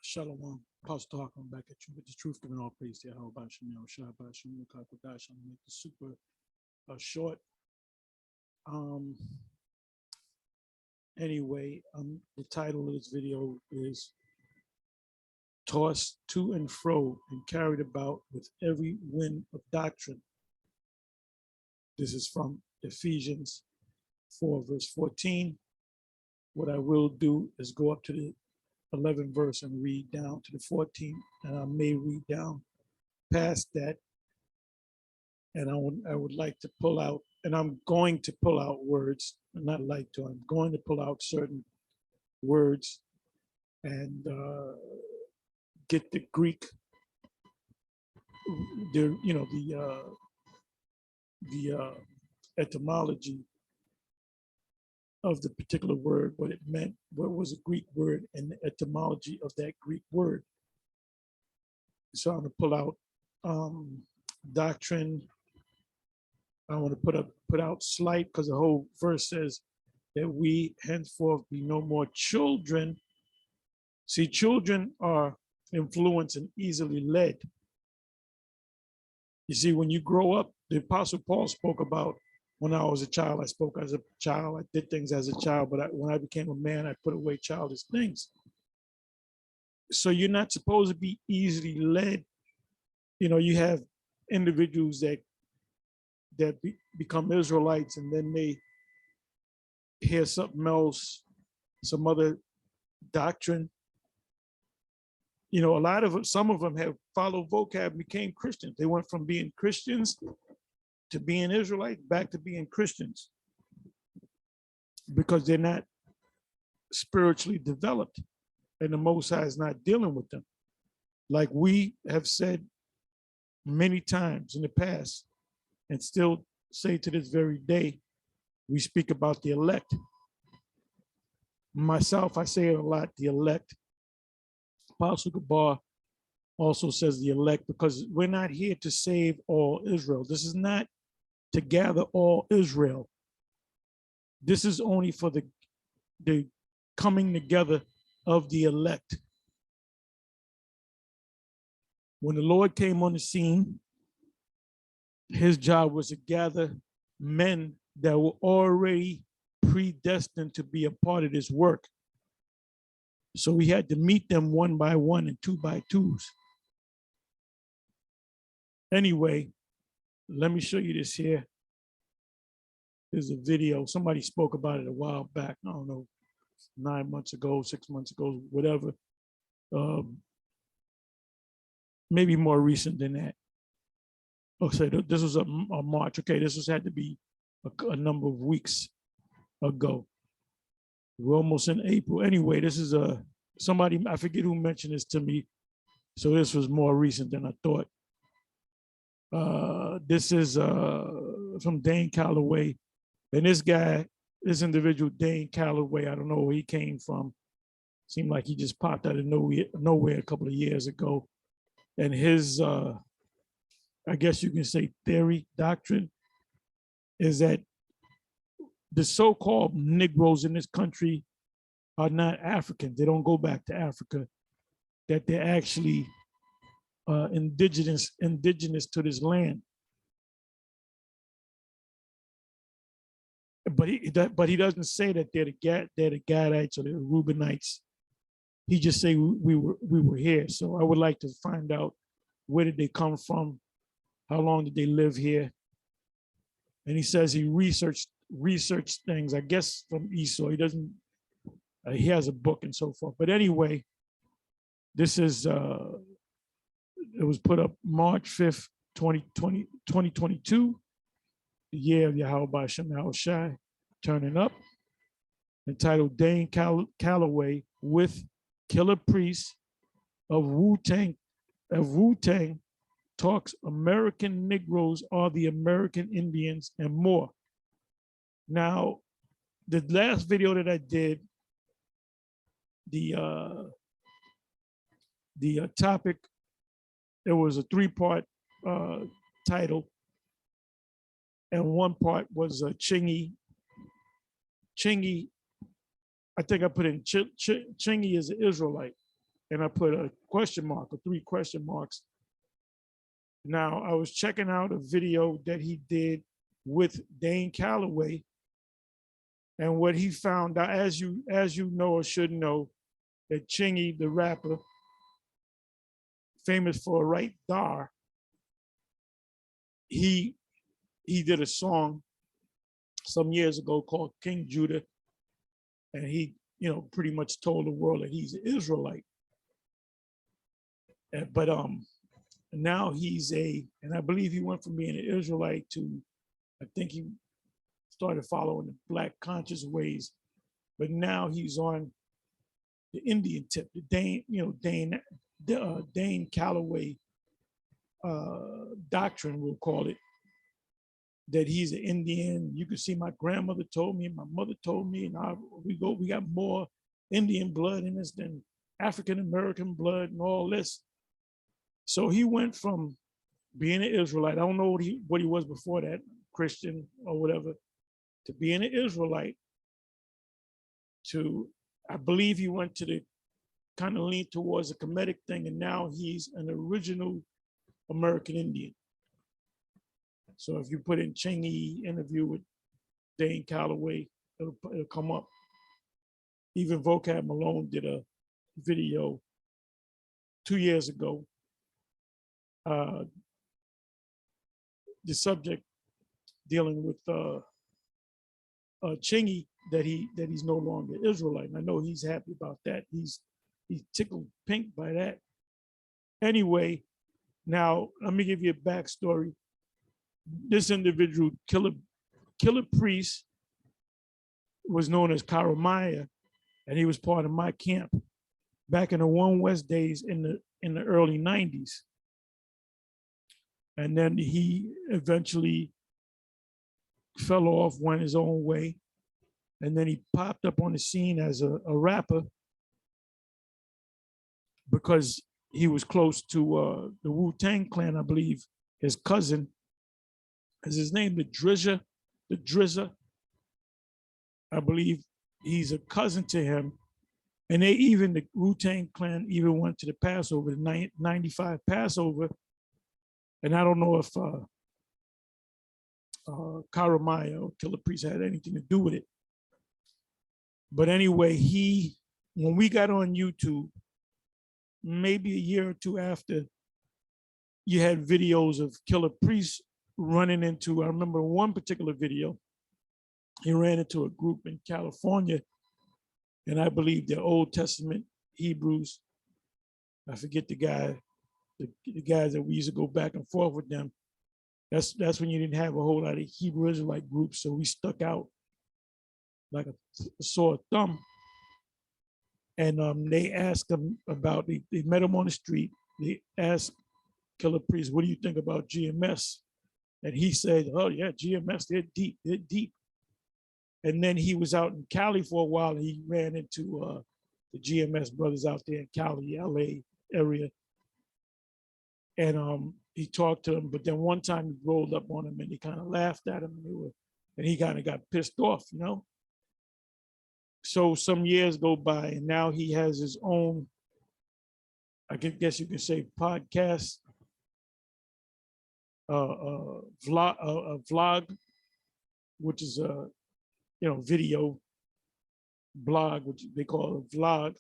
Shalom. Apostle Talk, I'm back at you with the truth, giving all praise to Yahweh Bashem, Yahushua Bashem, Mukakadash. I'm going to make this super short. Um, anyway, the title of this video is Tossed to and Fro and Carried About with Every Wind of Doctrine. This is from Ephesians 4, verse 14. What I will do is go up to the 11th verse and read down to the 14th, and I may read down past that. And I would like to pull out, and I'm going to pull out words, not like to, I'm going to pull out certain words and get the Greek, the etymology of the particular word, what it meant, what was a Greek word, and the etymology of that Greek word. So I'm going to pull out doctrine. I want to put out slight, because the whole verse says that we henceforth be no more children. See, children are influenced and easily led. You see, when you grow up, the Apostle Paul spoke about, when I was a child, I spoke as a child, I did things as a child, but when I became a man, I put away childish things. So you're not supposed to be easily led. You know, you have individuals that become Israelites, and then they hear something else, some other doctrine. You know, some of them have followed vocab and became Christians. They went from being Christians to being Israelites back to being Christians because they're not spiritually developed and the Most High is not dealing with them. Like we have said many times in the past and still say to this very day, we speak about the elect. Myself, I say it a lot, the elect. Apostle Gabar also says the elect, because we're not here to save all Israel. This is not to gather all Israel. This is only for the coming together of the elect. When the Lord came on the scene, his job was to gather men that were already predestined to be a part of this work. So we had to meet them one by one and two by twos. Anyway, let me show you this here. There's a video. Somebody spoke about it a while back. I don't know, 9 months ago, 6 months ago, whatever. Maybe more recent than that. Okay, this was a March. Okay, this had to be a number of weeks ago. We're almost in April. Anyway, this is somebody, I forget who mentioned this to me. So this was more recent than I thought. This is from Dane Calloway. And this individual, Dane Calloway, I don't know where he came from. Seemed like he just popped out of nowhere a couple of years ago. And his, I guess you can say theory, doctrine, is that the so-called Negroes in this country are not Africans. They don't go back to Africa, that they're actually indigenous to this land. But he doesn't say that they're the Gadites or the Reubenites. He just say we were here. So I would like to find out, where did they come from? How long did they live here? And he says he researched things, I guess from Esau. He doesn't, he has a book and so forth. But anyway, this is, it was put up March 5th, 2022, the year of Yahweh Bashem Yahushai turning up, entitled Dane Calloway with Killer Priest of Wu-Tang talks American Negroes are the American Indians and more. Now, the last video that I did, the topic, it was a 3-part title, and one part was Chingy. Chingy, I think I put in Chingy is an Israelite. and I put a question mark or 3 question marks. Now, I was checking out a video that he did with Dane Calloway, and what he found out, as you know or should know, that Chingy, the rapper, famous for Right Dar, he did a song some years ago called King Judah, and he, pretty much told the world that he's an Israelite. But now he's and I believe he went from being an Israelite to, I think he started following the Black conscious ways, but now he's on the Indian tip, the Dane Calloway doctrine, we'll call it, that he's an Indian. You can see my grandmother told me, my mother told me, and we got more Indian blood in us than African American blood and all this. So he went from being an Israelite, I don't know what he was before that, Christian or whatever, to being an Israelite, to, I believe he went to the kind of lean towards a Kemetic thing, and now he's an original American Indian. So if you put in Chingy interview with Dane Calloway, it'll come up. Even Vocab Malone did a video 2 years ago. The subject dealing with Chingy, that he's no longer Israelite. And I know he's happy about that. He's tickled pink by that. Anyway, now let me give you a backstory. This individual, Killer Priest, was known as Karamaya, and he was part of my camp back in the One West days in the early 90s. And then he eventually fell off, went his own way. And then he popped up on the scene as a rapper because he was close to the Wu-Tang Clan, I believe. His cousin, is his name the Drizzer? I believe he's a cousin to him. And the Wu-Tang Clan even went to the Passover, the 95 Passover. And I don't know if Karamaya or Killer Priest had anything to do with it. But anyway, when we got on YouTube, maybe a year or two after, you had videos of Killer Priest running into, I remember one particular video, he ran into a group in California, and I believe they're Old Testament Hebrews. I forget the guy, the guys that we used to go back and forth with them. That's when you didn't have a whole lot of Hebrew Israelite groups, so we stuck out like a sore thumb. And they asked him about, they met him on the street. They asked Killer Priest, what do you think about GMS? And he said, oh yeah, GMS, they're deep. And then he was out in Cali for a while, and he ran into the GMS brothers out there in Cali, LA area. And he talked to them, but then one time he rolled up on him and he kind of laughed at him, and he kind of got pissed off, So some years go by, and now he has his own, I guess you could say, podcast, vlog, which is a video blog, which they call a vlog.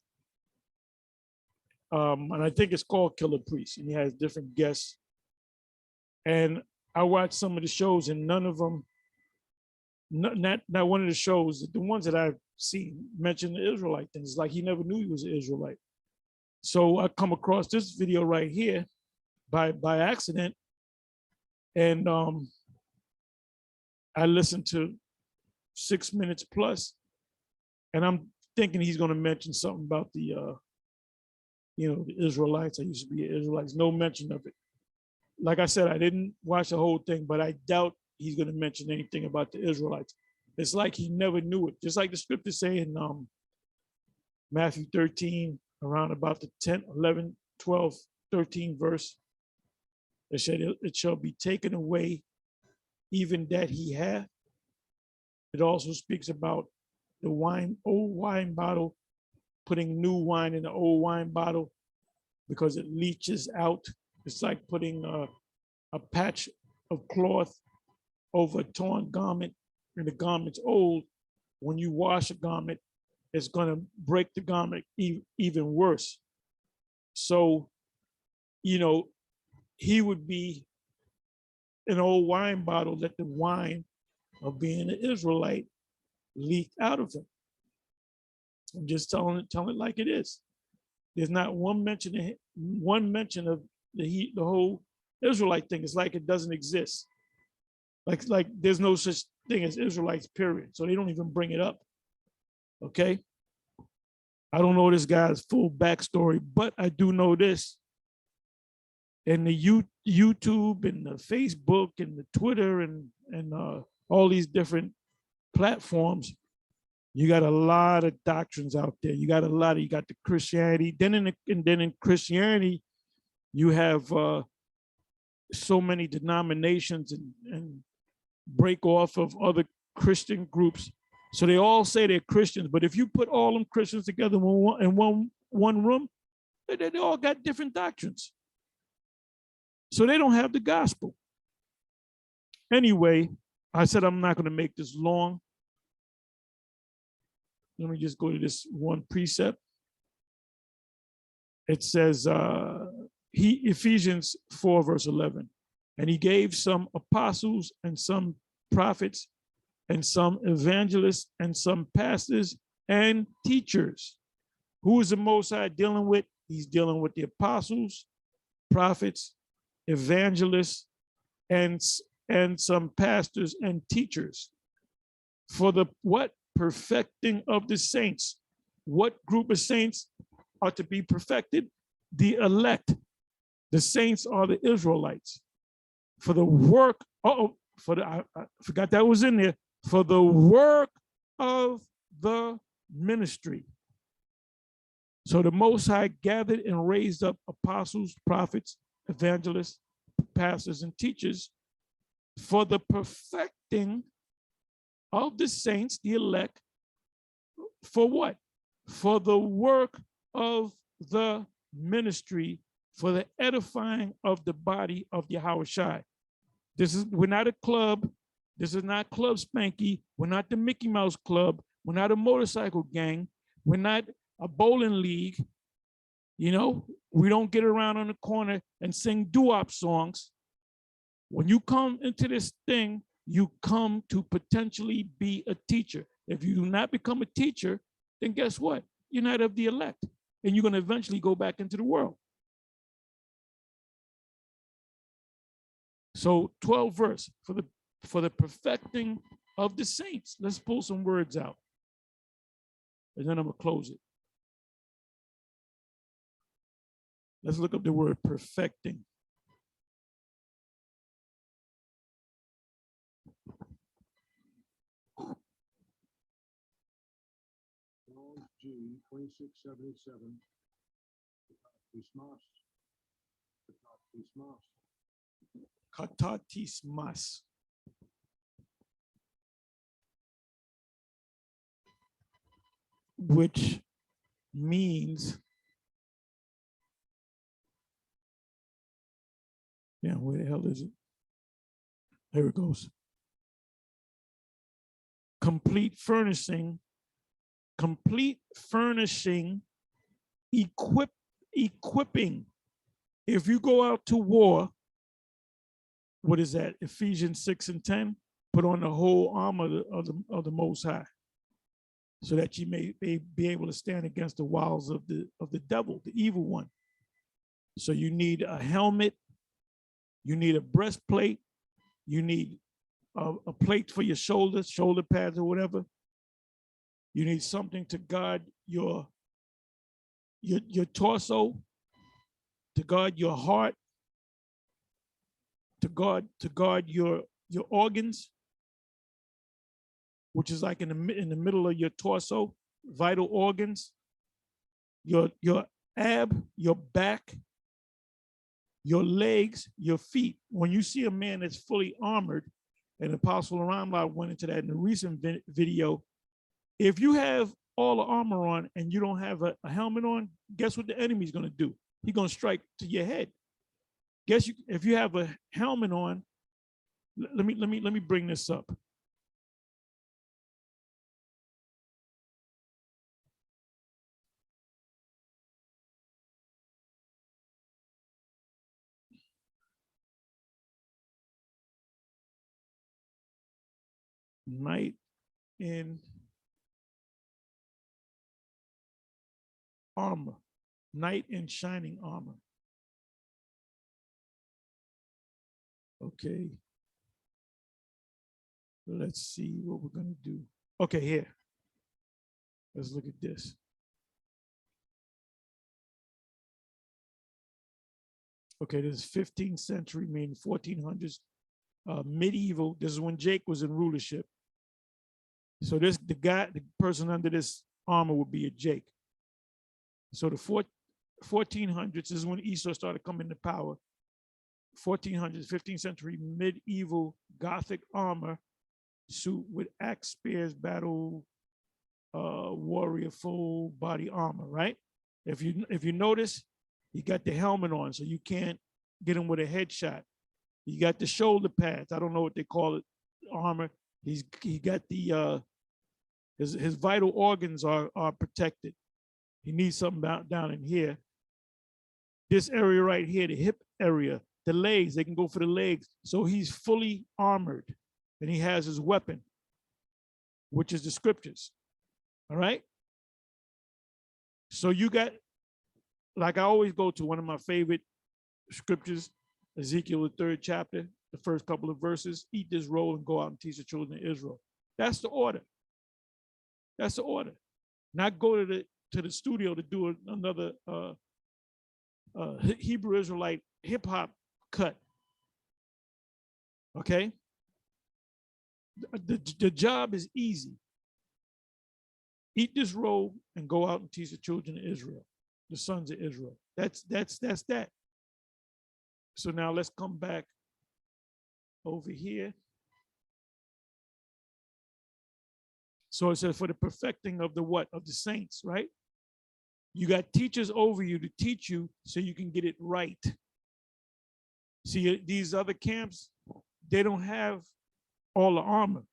And I think it's called Killer Priest, and he has different guests. And I watched some of the shows, and none of them, not one of the shows, the ones that I've seen mention the Israelite things, like he never knew he was an Israelite. So I come across this video right here by accident, and I listened to 6 minutes plus, and I'm thinking he's going to mention something about the the Israelites. I used to be an Israelite. No mention of it. Like I said, I didn't watch the whole thing, but I doubt he's going to mention anything about the Israelites. It's like he never knew it. Just like the scriptures say in Matthew 13, around about the 10, 11, 12, 13 verse, it said, it shall be taken away, even that he hath. It also speaks about the old wine bottle, putting new wine in the old wine bottle. because it leaches out. It's like putting a patch of cloth over a torn garment, and the garment's old. When you wash a garment, it's going to break the garment even worse. So, you know, he would be an old wine bottle that the wine of being an Israelite leaked out of him. I'm just telling it like it is. There's not one mention of the whole Israelite thing. It's like it doesn't exist. Like there's no such thing as Israelites, period. So they don't even bring it up. Okay. I don't know this guy's full backstory, but I do know this. And the YouTube and the Facebook and the Twitter and all these different platforms, you got a lot of doctrines out there. You got the Christianity. Then in Christianity, you have so many denominations and break off of other Christian groups. So they all say they're Christians, but if you put all them Christians together in one room, they all got different doctrines. So they don't have the gospel. Anyway, I said I'm not going to make this long. Let me just go to this one precept. It says, Ephesians 4, verse 11, and he gave some apostles and some prophets and some evangelists and some pastors and teachers. Who is the Most High dealing with? He's dealing with the apostles, prophets, evangelists, and some pastors and teachers. For the what? Perfecting of the saints. What group of saints are to be perfected? The elect. The saints are the Israelites. For the work, I forgot that was in there. For the work of the ministry. So the Most High gathered and raised up apostles, prophets, evangelists, pastors, and teachers for the perfecting of the saints, the elect. For what? For the work of the ministry, for the edifying of the body of Yahushua. We're not a club. This is not Club Spanky. We're not the Mickey Mouse Club. We're not a motorcycle gang. We're not a bowling league. You know, we don't get around on the corner and sing doo-wop songs. When you come into this thing, you come to potentially be a teacher. If you do not become a teacher, then guess what? You're not of the elect, and you're going to eventually go back into the world. So 12th verse, for the perfecting of the saints. Let's pull some words out, and then I'm going to close it. Let's look up the word perfecting. G 2677. Katatismas. Which means, yeah, where the hell is it? There it goes. Complete furnishing, equipping. If you go out to war, what is that? Ephesians 6 and 10, put on the whole armor of the Most High, so that you may be able to stand against the wiles of the devil, the evil one. So you need a helmet, you need a breastplate, you need a plate for your shoulders, shoulder pads or whatever. You need something to guard your torso, to guard your heart, to guard your organs, which is like in the middle of your torso, vital organs, your ab, your back, your legs, your feet. When you see a man that's fully armored, and Apostle Ramla went into that in a recent video, if you have all the armor on and you don't have a helmet on, guess what the enemy's going to do? He's gonna strike to your head. Guess you, if you have a helmet on, let me bring this up. Knight in armor, knight in shining armor. Okay. Let's see what we're gonna do. Okay, here. Let's look at this. Okay, this is 15th century, meaning 1400s, medieval. This is when Jake was in rulership. So this, the person under this armor would be a Jake. So the 1400s is when Esau started coming to power. 1400s, 15th century medieval Gothic armor suit with axe, spears, battle, warrior, full body armor, right? If you notice, he got the helmet on, so you can't get him with a headshot. He got the shoulder pads. I don't know what they call it, armor. He got the his vital organs are protected. He needs something down in here. This area right here, the hip area, the legs, they can go for the legs. So he's fully armored, and he has his weapon, which is the scriptures. All right. So you got, like I always go to one of my favorite scriptures, Ezekiel, the 3rd chapter, the first couple of verses, eat this roll and go out and teach the children of Israel. That's the order. That's the order. Not go to the studio to do another Hebrew Israelite hip hop cut. Okay? The job is easy. Eat this roll and go out and teach the children of Israel, the sons of Israel. That's that. So now let's come back over here. So it says for the perfecting of the what? Of the saints, right? You got teachers over you to teach you so you can get it right. See, these other camps, they don't have all the armor.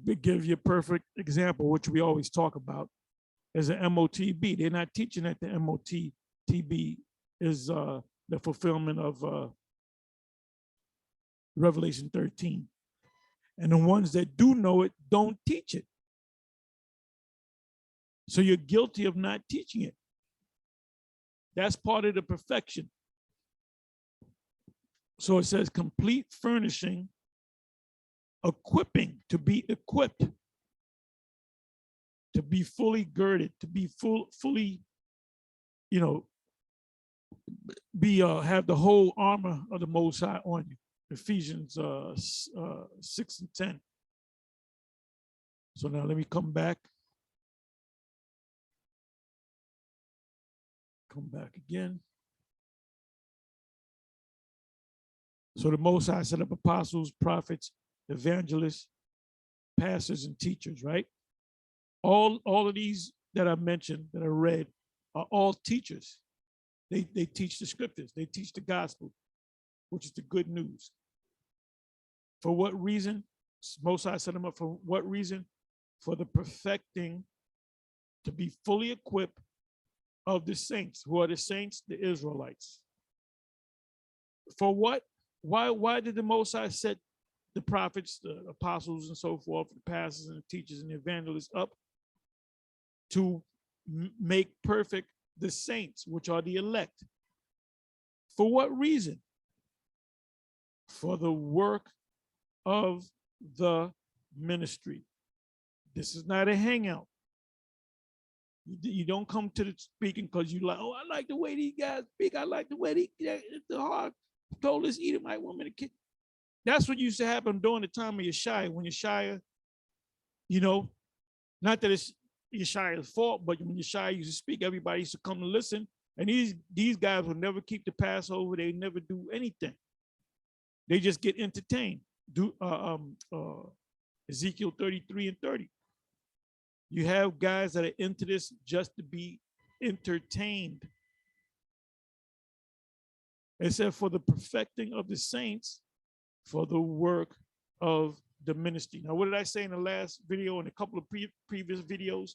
To give you a perfect example, which we always talk about, is an MOTB. They're not teaching that the MOTB is the fulfillment of Revelation 13. And the ones that do know it don't teach it. So you're guilty of not teaching it. That's part of the perfection. So it says complete furnishing, equipping, to be equipped, to be fully girded, to be fully, have the whole armor of the Most High on you. Ephesians 6 and 10. So now let me come back. Come back again. So the Most High set up apostles, prophets, evangelists, pastors, and teachers, right? All of these that I mentioned, that I read, are all teachers. They teach the scriptures. They teach the gospel, which is the good news. For what reason? Most High set them up for what reason? For the perfecting, to be fully equipped of the saints. Who are the saints? The Israelites. For what? Why did the Most High set the prophets, the apostles, and so forth, the pastors and the teachers and the evangelists up? To make perfect the saints, which are the elect. For what reason? For the work of the ministry. This is not a hangout. You don't come to the speaking because you like, oh, I like the way these guys speak. I like the way the heart told this Edomite woman to kid. That's what used to happen during the time of Yeshaya, when Yeshaya, not that it's Yeshaya's fault, but when Yeshaya used to speak, everybody used to come to listen. And these guys will never keep the Passover. They never do anything. They just get entertained. Ezekiel 33 and 30. You have guys that are into this just to be entertained. It said, for the perfecting of the saints, for the work of the ministry. Now, what did I say in the last video and a couple of previous videos?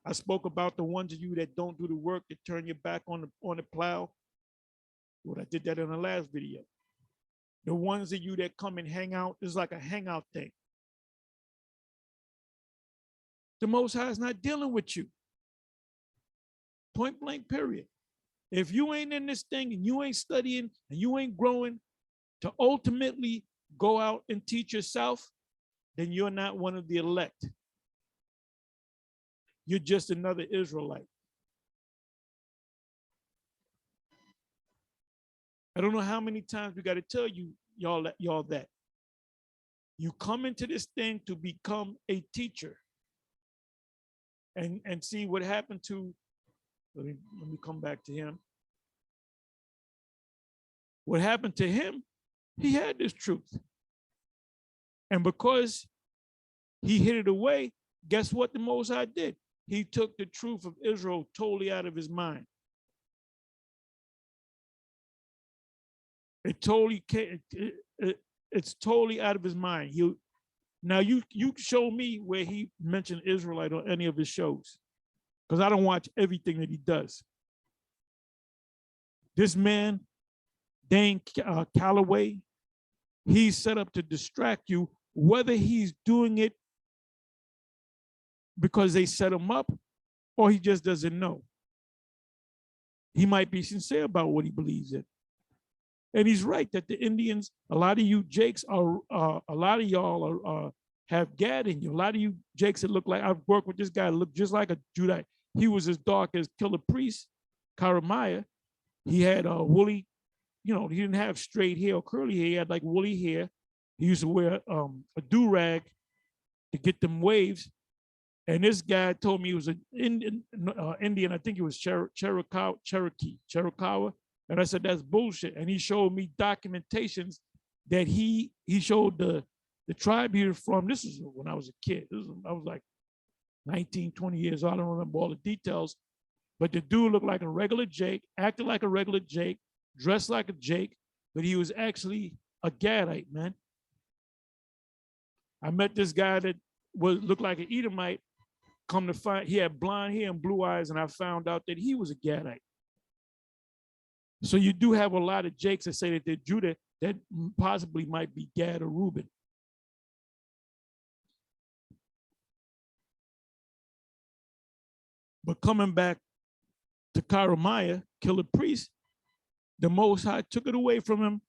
I spoke about the ones of you that don't do the work, that turn your back on the plow. Well, I did that in the last video. The ones of you that come and hang out, is like a hangout thing. The Most High is not dealing with you. Point blank, period. If you ain't in this thing and you ain't studying and you ain't growing to ultimately go out and teach yourself, then you're not one of the elect. You're just another Israelite. I don't know how many times we got to tell you, y'all that. You come into this thing to become a teacher. And see what happened to, let me come back to him. What happened to him, he had this truth. And because he hid it away, guess what the Most High did? He took the truth of Israel totally out of his mind. It's totally out of his mind. Now you show me where he mentioned Israelite on any of his shows, because I don't watch everything that he does. This man, Dane Calloway, he's set up to distract you, whether he's doing it because they set him up or he just doesn't know. He might be sincere about what he believes in. And he's right that the Indians, a lot of you Jakes are, a lot of y'all have Gad in you. A lot of you Jakes that look like, I've worked with this guy, looked just like a Judite. He was as dark as Killer Priest, Karamaya. He had a woolly, he didn't have straight hair or curly hair. He had like woolly hair. He used to wear a do-rag to get them waves. And this guy told me he was an Indian. I think he was Cherokee. And I said, that's bullshit. And he showed me documentations that he showed the tribe he was from. This is when I was a kid. I was like 19, 20 years old. I don't remember all the details. But the dude looked like a regular Jake, acted like a regular Jake, dressed like a Jake, but he was actually a Gadite, man. I met this guy that looked like an Edomite. Come to find, he had blonde hair and blue eyes, and I found out that he was a Gadite. So you do have a lot of Jakes that say that they're Judah, that possibly might be Gad or Reuben. But coming back to Karamaya, Killer Priest, the Most High took it away from him.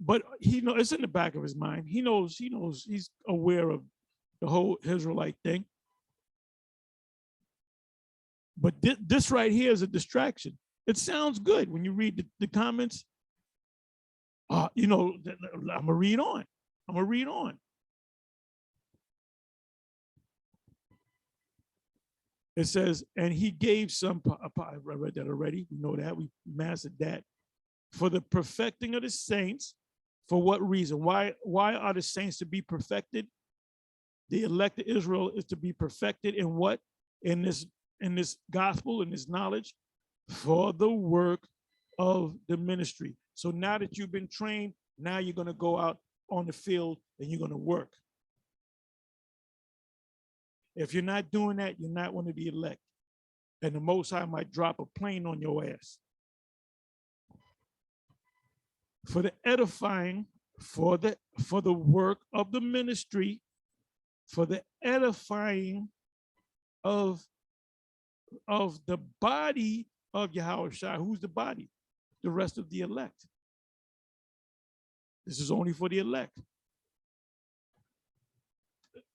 But he knows, it's in the back of his mind. He knows, he's aware of the whole Israelite thing. But this right here is a distraction. It sounds good when you read the comments. I'm gonna read on. It says, and he gave some, I read that already. We know that, we mastered that. For the perfecting of the saints. For what reason? Why are the saints to be perfected? The elect of Israel is to be perfected in what? In this gospel, in this knowledge, for the work of the ministry. So now that you've been trained, now you're going to go out on the field and you're going to work. If you're not doing that, you're not one of the elect. And the Most High might drop a plane on your ass. For the edifying, for the work of the ministry, for the edifying of the body of Yahushua. Who's the body? The rest of the elect. This is only for the elect.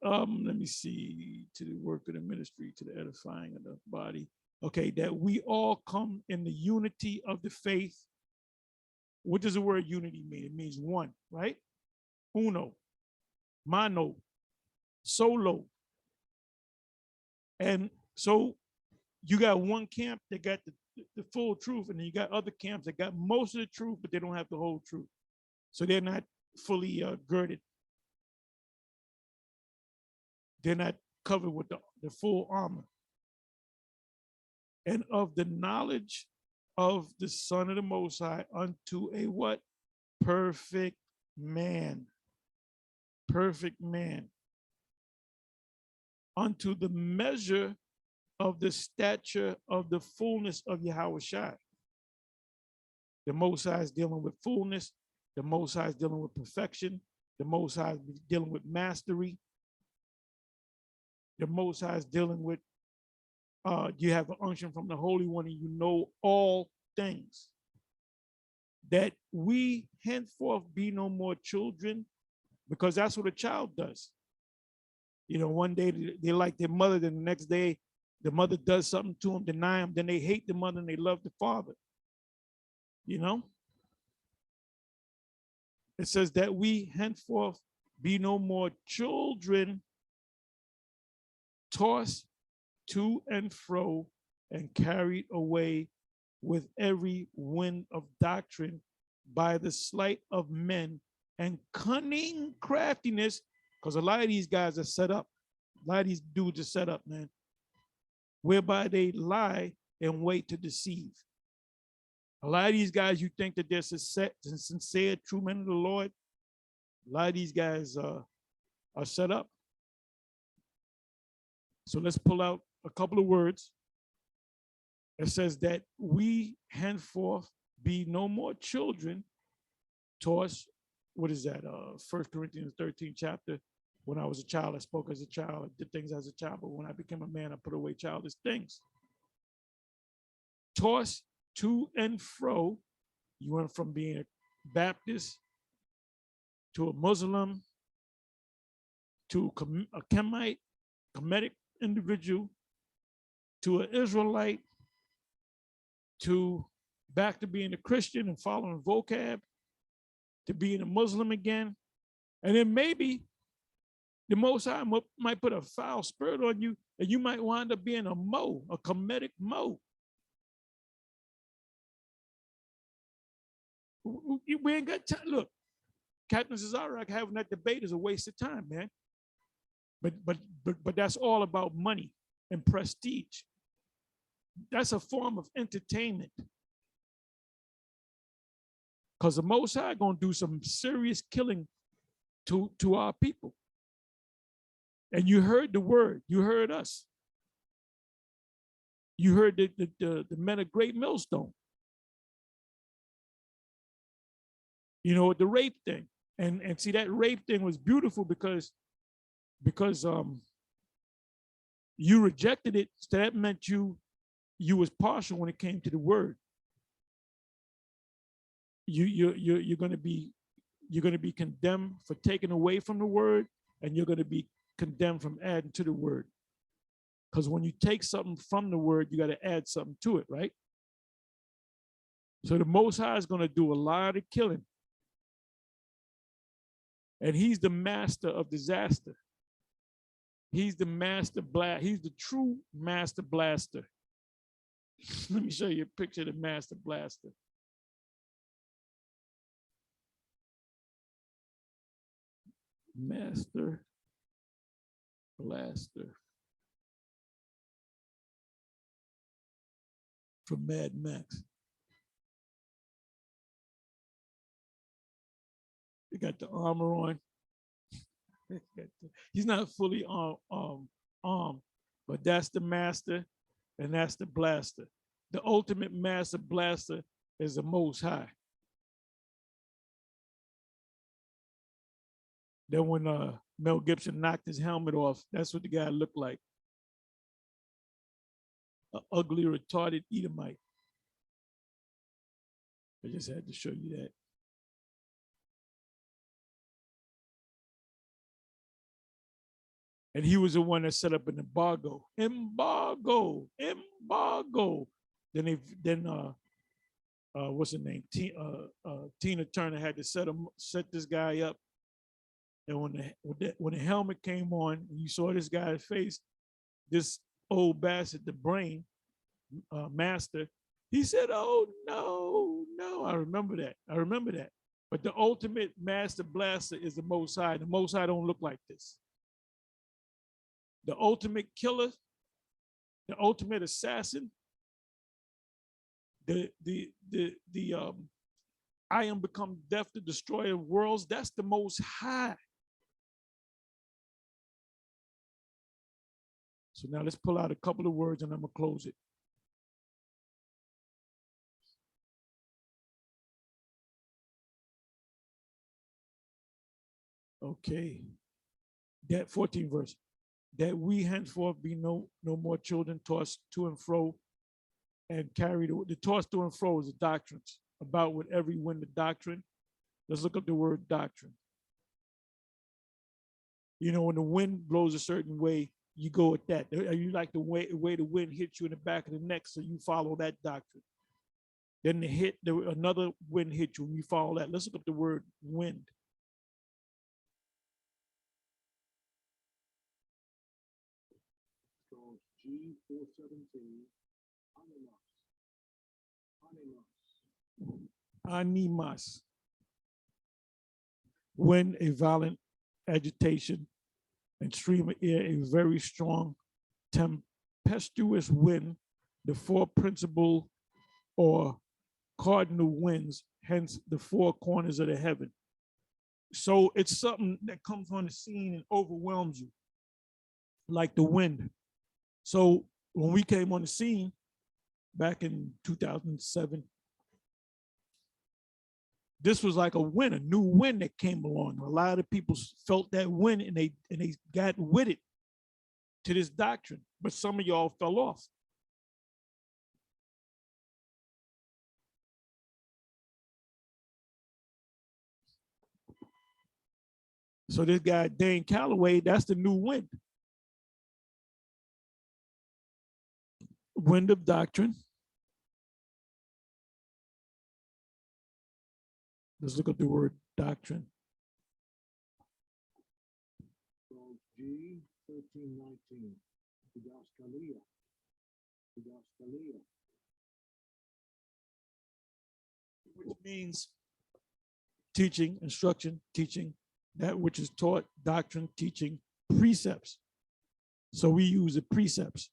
Let me see, to the work of the ministry, to the edifying of the body. Okay, that we all come in the unity of the faith. What does the word unity mean? It means one, right? Uno, mano, solo. And so you got one camp that got the full truth, and then you got other camps that got most of the truth, but they don't have the whole truth. So they're not fully girded. They're not covered with the full armor. And of the knowledge of the Son of the Most High unto a what? Perfect man. Perfect man. Unto the measure of the stature of the fullness of Yahweh Shai. The Most High is dealing with fullness. The Most High is dealing with perfection. The Most High is dealing with mastery. The Most High is dealing with, you have an unction from the Holy One and you know all things. That we henceforth be no more children, because that's what a child does. You know, one day they like their mother, then the next day the mother does something to them, deny them, then they hate the mother and they love the father. You know? It says that we henceforth be no more children, tossed to and fro and carried away with every wind of doctrine by the sleight of men and cunning craftiness, because a lot of these guys are set up. A lot of these dudes are set up, man, whereby they lie and wait to deceive. A lot of these guys, you think that they're sincere, true men of the Lord. A lot of these guys are set up. So let's pull out a couple of words. It says that we henceforth be no more children, tossed, what is that? 1 Corinthians 13 chapter. When I was a child, I spoke as a child, I did things as a child, but when I became a man, I put away childish things. Tossed to and fro. You went from being a Baptist to a Muslim to a Kemite, Kemetic individual, to an Israelite, to back to being a Christian and following vocab, to being a Muslim again. And then maybe the Most High might put a foul spirit on you and you might wind up being a Mo, a Kemetic Mo. We ain't got time. Look, Captain Cesarak having that debate is a waste of time, man. But that's all about money and prestige. That's a form of entertainment. Because the Most High gonna do some serious killing to our people. And you heard the word, you heard us. You heard the men of Great Millstone. You know, the rape thing. And see, that rape thing was beautiful because you rejected it, so that meant you was partial when it came to the word. You're gonna be condemned for taking away from the word, and you're gonna be condemned from adding to the word. Because when you take something from the word, you got to add something to it, right? So the Most High is gonna do a lot of killing. And he's the master of disaster. He's the master blast. He's the true master blaster. Let me show you a picture of the master blaster. Master blaster from Mad Max. He got the armor on. He's not fully armed, but that's the master and that's the blaster. The ultimate master blaster is the Most High. Then when Mel Gibson knocked his helmet off, that's what the guy looked like. An ugly, retarded Edomite. I just had to show you that. And he was the one that set up an embargo. Embargo. Then what's her name? Tina Turner had to set this guy up. And when the helmet came on, and you saw this guy's face, this old bastard, the brain master, he said, "Oh no!" I remember that. But the ultimate master blaster is the Most High. The Most High don't look like this. The ultimate killer, the ultimate assassin, The I am become death, the destroyer of worlds. That's the Most High. So now let's pull out a couple of words and I'm gonna close it. Okay. That 14th verse. That we henceforth be no more children tossed to and fro and carried. The tossed to and fro is the doctrines, about with every wind of doctrine. Let's look up the word doctrine. You know, when the wind blows a certain way, you go with that. You like the way the wind hits you in the back of the neck, so you follow that doctrine. Then another wind hit you, and you follow that. Let's look up the word wind. Strong's G 417. Animas. Wind, a violent agitation, and stream of air, a very strong tempestuous wind, the four principal or cardinal winds, hence the four corners of the heaven. So it's something that comes on the scene and overwhelms you, like the wind. So when we came on the scene back in 2007, this was like a wind, a new wind that came along. A lot of people felt that wind and they got with it to this doctrine, but some of y'all fell off. So this guy, Dane Calloway, that's the new wind. Wind of doctrine. Let's look up the word doctrine. Strong's G 1319. Didaskalia. Which means teaching, instruction, teaching, that which is taught, doctrine, teaching, precepts. So we use the precepts.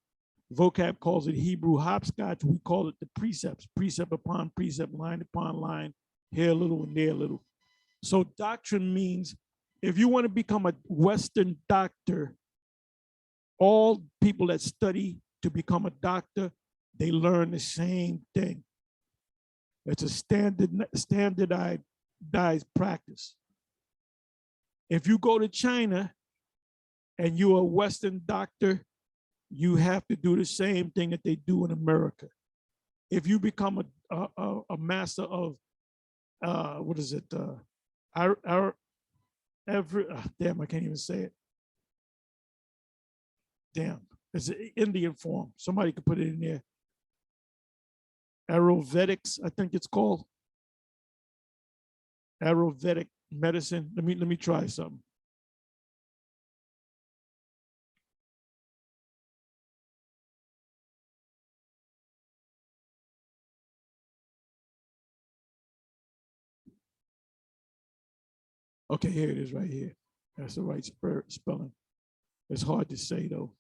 Vocab calls it Hebrew hopscotch. We call it the precepts, precept upon precept, line upon line, here a little and there a little. So doctrine means if you want to become a Western doctor, all people that study to become a doctor, they learn the same thing. It's a standardized practice. If you go to China and you're a Western doctor, you have to do the same thing that they do in America. If you become a master of what is it? Damn, I can't even say it. Damn, it's an Indian form. Somebody could put it in there. Ayurvedics, I think it's called. Ayurvedic medicine. Let me try something. Okay, here it is right here. That's the right spelling. It's hard to say though.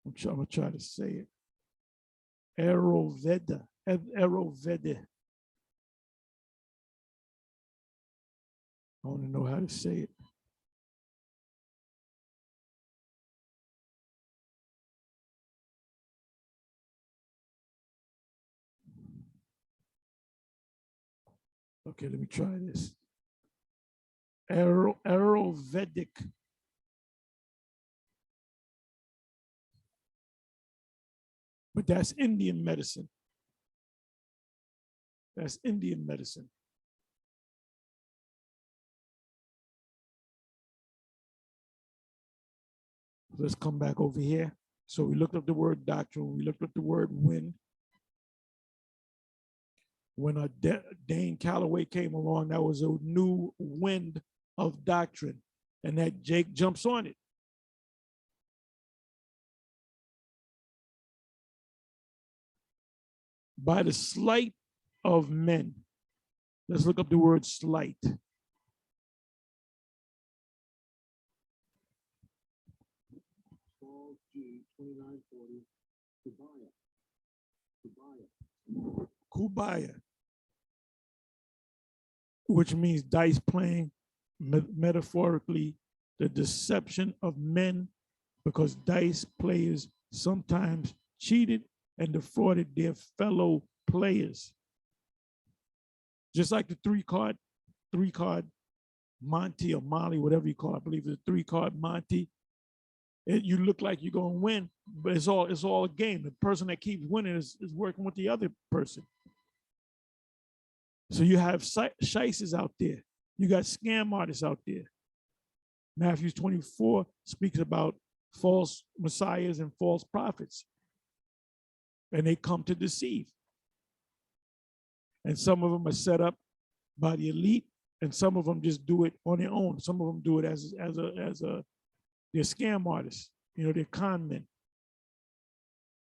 I'm gonna try to say it. Ayurveda. Ayurveda. I want to know how to say it. Okay, let me try this. Ayurvedic. But that's Indian medicine. That's Indian medicine. Let's come back over here. So we looked up the word doctrine. We looked up the word wind. When Dane Calloway came along, that was a new wind of doctrine. And that Jake jumps on it. By the sleight of men. Let's look up the word sleight. Strong's G 2940. Kubaya. Kubaya, which means dice playing, metaphorically, the deception of men, because dice players sometimes cheated and defrauded their fellow players. Just like the three-card Monty or Molly, whatever you call it, I believe it's a 3-card Monty. You look like you're gonna win, but it's all a game. The person that keeps winning is working with the other person. So you have shysters out there. You got scam artists out there. Matthew 24 speaks about false messiahs and false prophets. And they come to deceive. And some of them are set up by the elite, and some of them just do it on their own. Some of them do it as they're scam artists. You know, they're con men.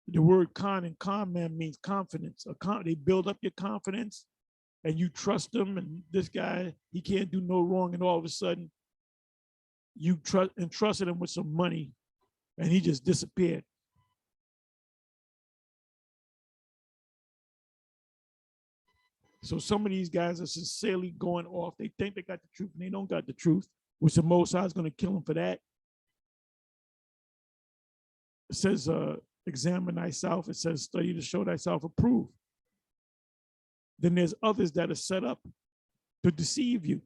The word con and con man means confidence. They build up your confidence, and you trust them. And this guy, he can't do no wrong. And all of a sudden, you entrusted him with some money, and he just disappeared. So some of these guys are sincerely going off. They think they got the truth, and they don't got the truth, which the Most High is going to kill them for that. It says, examine thyself. It says, study to show thyself approved. Then there's others that are set up to deceive you.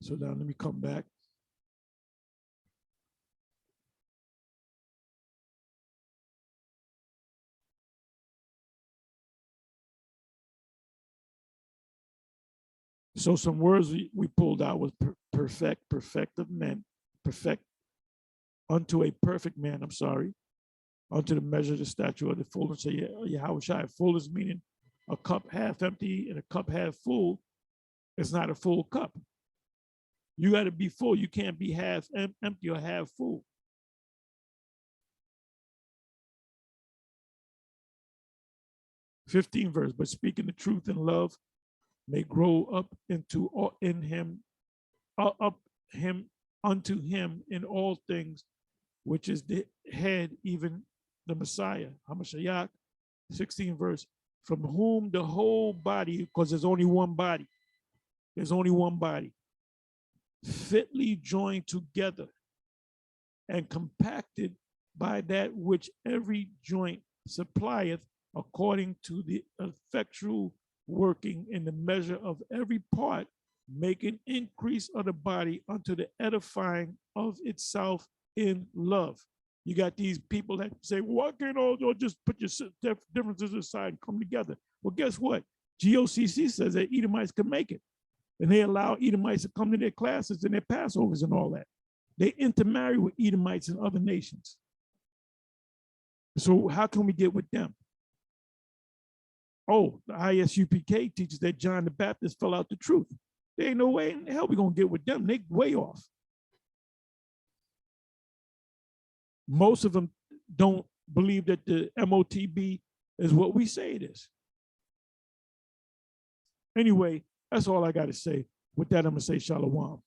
So now let me come back. So some words we pulled out was perfect, perfective men, perfect unto a perfect man, unto the measure of the stature of the fullness of Yahweh. Fullness meaning a cup half empty and a cup half full. It's not a full cup. You got to be full. You can't be half empty or half full. '15 verse, but speaking the truth in love may grow up unto him in all things, which is the head, even the Messiah, Hamashiach. 16 verse, from whom the whole body, because there's only one body, fitly joined together and compacted by that which every joint supplieth, according to the effectual working in the measure of every part, making increase of the body unto the edifying of itself in love. You got these people that say, well, why can't all just put your differences aside and come together? Well, guess what? GOCC says that Edomites can make it. And they allow Edomites to come to their classes and their Passovers and all that. They intermarry with Edomites and other nations. So how can we get with them? Oh, the ISUPK teaches that John the Baptist fell out the truth. There ain't no way in hell we're going to get with them. They way off. Most of them don't believe that the MOTB is what we say it is. Anyway, that's all I got to say. With that, I'm going to say shalom.